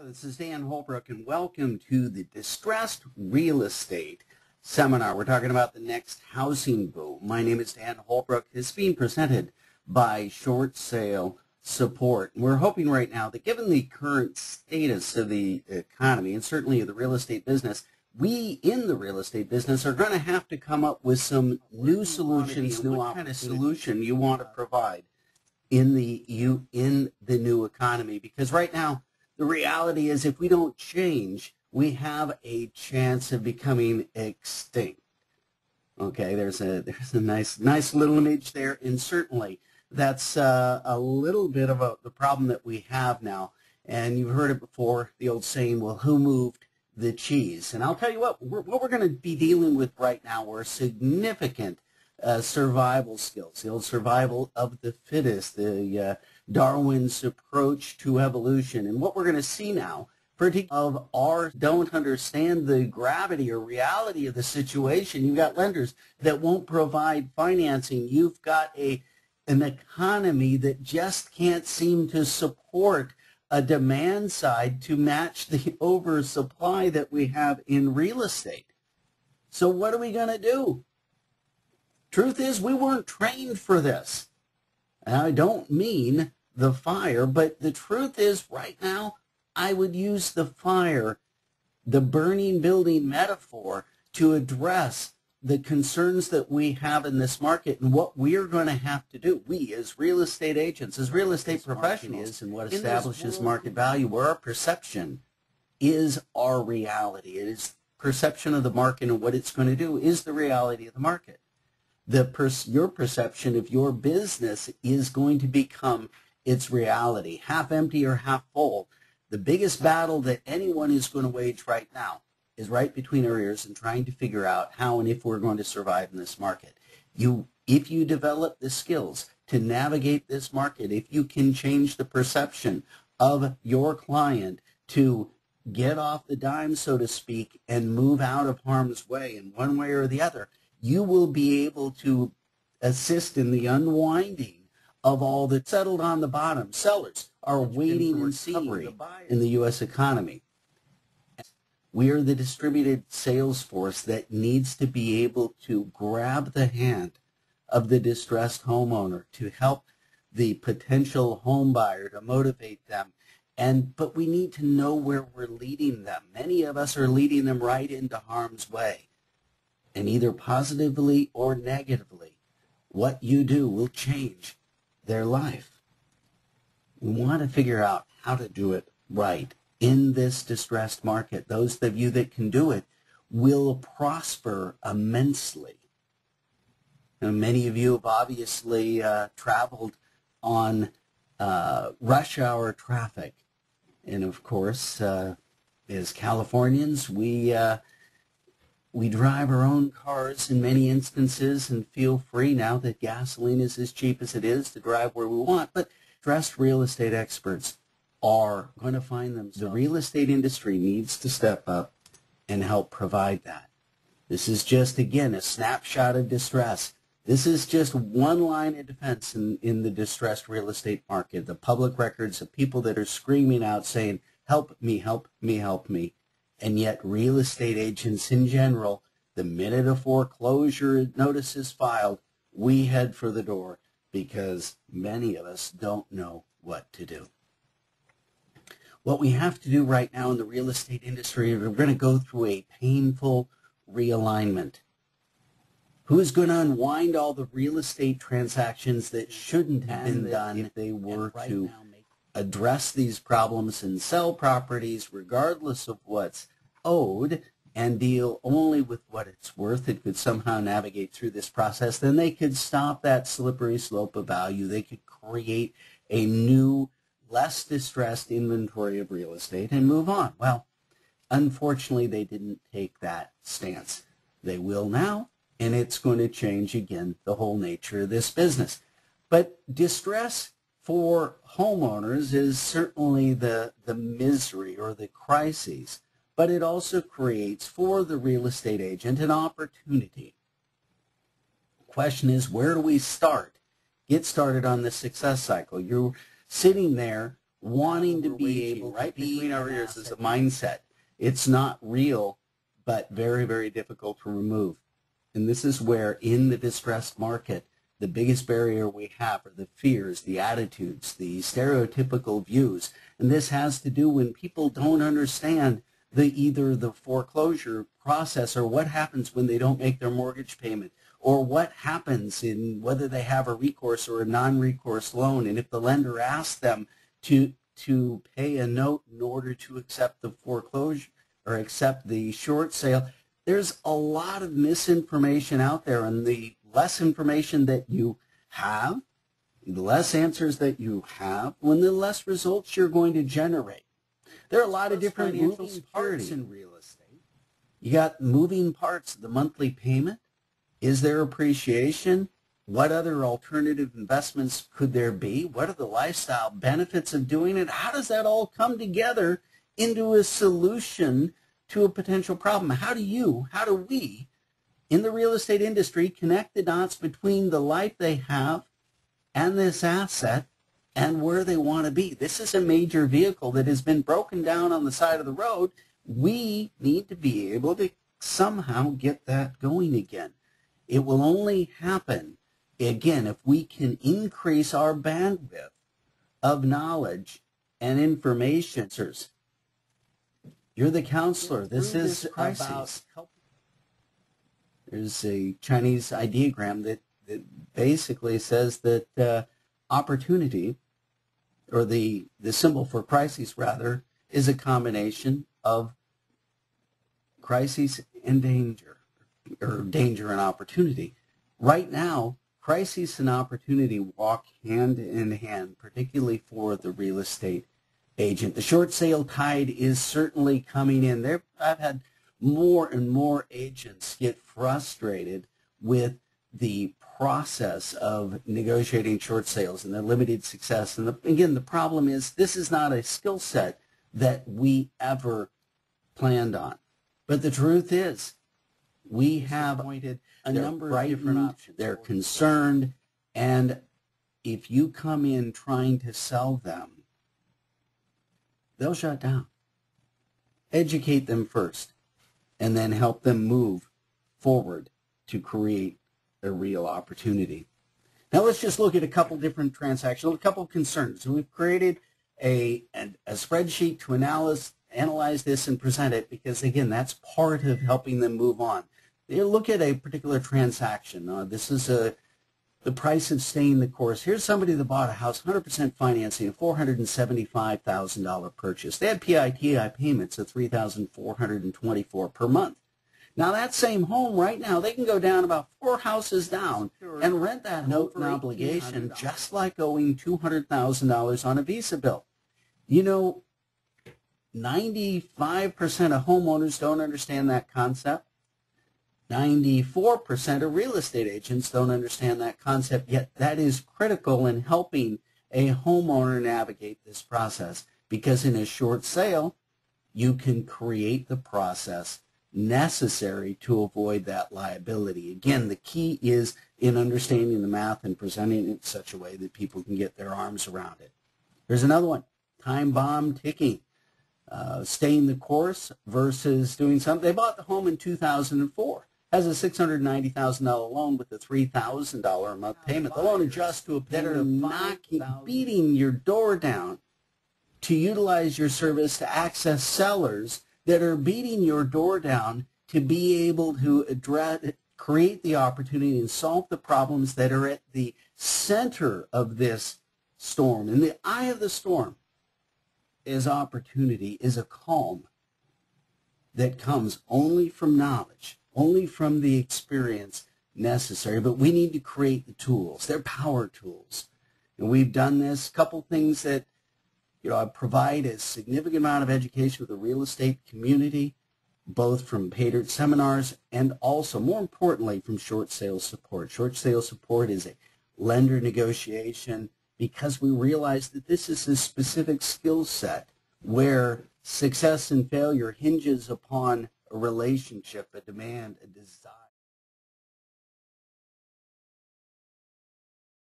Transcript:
Hello, this is Dan Holbrook, and welcome to the Distressed Real Estate Seminar. We're talking about the next housing boom. My name is Dan Holbrook. It's being presented by Short Sale Support. We're hoping right now that given the current status of the economy, and certainly of the real estate business, we in the real estate business are going to have to come up with some new solutions, what kind of solution you want to provide in the new economy. Because right now, the reality is if we don't change, we have a chance of becoming extinct. Okay, there's a nice little image there, and certainly that's a little bit of the problem that we have now. And you've heard it before, the old saying, well, who moved the cheese? And I'll tell you what we're going to be dealing with right now are significant survival skills, the old survival of the fittest, the Darwin's approach to evolution. And what we're going to see now, particularly of our don't understand the gravity or reality of the situation. You've got lenders that won't provide financing. You've got an economy that just can't seem to support a demand side to match the oversupply that we have in real estate. So what are we going to do? Truth is, we weren't trained for this. And I don't mean the fire, but the truth is right now, I would use the fire, the burning building metaphor, to address the concerns that we have in this market and what we're going to have to do. We as real estate agents, as real estate professionals, and what establishes market value, where our perception is our reality. It is perception of the market, and what it's going to do is the reality of the market. Your perception of your business is going to become its reality, half empty or half full. The biggest battle that anyone is going to wage right now is right between our ears and trying to figure out how and if we're going to survive in this market. If you develop the skills to navigate this market, if you can change the perception of your client to get off the dime, so to speak, and move out of harm's way in one way or the other, you will be able to assist in the unwinding of all that's settled on the bottom. Sellers are waiting and seeing in the U.S. economy. We are the distributed sales force that needs to be able to grab the hand of the distressed homeowner to help the potential home buyer, to motivate them. But we need to know where we're leading them. Many of us are leading them right into harm's way. And either positively or negatively, what you do will change their life. We want to figure out how to do it right in this distressed market. Those of you that can do it will prosper immensely. And many of you have obviously traveled on rush hour traffic. And of course, as Californians, we drive our own cars in many instances and feel free now that gasoline is as cheap as it is to drive where we want. But distressed real estate experts are going to find themselves. The real estate industry needs to step up and help provide that. This is just, again, a snapshot of distress. This is just one line of defense in the distressed real estate market. The public records of people that are screaming out saying, help me, help me, help me. And yet real estate agents in general, the minute a foreclosure notice is filed, we head for the door because many of us don't know what to do. What we have to do right now in the real estate industry, we're going to go through a painful realignment. Who's going to unwind all the real estate transactions that shouldn't have been done if they were to address these problems and sell properties regardless of what's owed and deal only with what it's worth? It could somehow navigate through this process. Then they could stop that slippery slope of value. They could create a new, less distressed inventory of real estate and move on. Well, unfortunately, they didn't take that stance. They will now, and it's going to change, again, the whole nature of this business. But distress for homeowners is certainly the misery or the crises, but it also creates for the real estate agent an opportunity. The question is, where do we start? Get started on the success cycle. You're sitting there wanting to be able right between our ears is a mindset. It's not real, but very, very difficult to remove. And this is where, in the distressed market, the biggest barrier we have are the fears, the attitudes, the stereotypical views. And this has to do when people don't understand either the foreclosure process or what happens when they don't make their mortgage payment, or what happens in whether they have a recourse or a non-recourse loan. And if the lender asks them to pay a note in order to accept the foreclosure or accept the short sale, there's a lot of misinformation out there, and the less information that you have, the less answers that you have, the less results you're going to generate. There are a lot of different moving parts in real estate. You got moving parts, the monthly payment. Is there appreciation? What other alternative investments could there be? What are the lifestyle benefits of doing it? How does that all come together into a solution to a potential problem? How do we, in the real estate industry, connect the dots between the life they have and this asset and where they want to be? This is a major vehicle that has been broken down on the side of the road. We need to be able to somehow get that going again. It will only happen, again, if we can increase our bandwidth of knowledge and information. You're the counselor. This is about helping. There's a Chinese ideogram that basically says that opportunity, or the symbol for crises rather, is a combination of crises and danger, or danger and opportunity. Right now, crises and opportunity walk hand in hand, particularly for the real estate agent. The short sale tide is certainly coming in. I've had more and more agents get frustrated with the process of negotiating short sales and the limited success. And again, the problem is this is not a skill set that we ever planned on. But the truth is, we have appointed a number of different options. They're concerned, and if you come in trying to sell them, they'll shut down. Educate them first, and then help them move forward to create a real opportunity. Now let's just look at a couple different transactions, a couple of concerns. So we've created a spreadsheet to analyze this and present it, because again, that's part of helping them move on. You look at a particular transaction. This is the price of staying the course. Here's somebody that bought a house, 100% financing, a $475,000 purchase. They had PITI payments of $3,424 per month. Now that same home right now, they can go down about 4 houses down and rent that note and obligation just like owing $200,000 on a Visa bill. You know, 95% of homeowners don't understand that concept. 94% of real estate agents don't understand that concept, yet that is critical in helping a homeowner navigate this process, because in a short sale, you can create the process necessary to avoid that liability. Again, the key is in understanding the math and presenting it in such a way that people can get their arms around it. Here's another one, time bomb ticking. Staying the course versus doing something. They bought the home in 2004. Has a $690,000 loan with a $3,000 a month payment. The loan adjusts to a that are beating your door down to utilize your service to access sellers that are beating your door down to be able to create the opportunity and solve the problems that are at the center of this storm. In the eye of the storm is opportunity, is a calm that comes only from knowledge, only from the experience necessary. But we need to create the tools. They're power tools. And we've done this. A couple things that, I provide a significant amount of education with the real estate community, both from paid seminars and also, more importantly, from short sales support. Short sales support is a lender negotiation, because we realize that this is a specific skill set where success and failure hinges upon a relationship, a demand, a desire.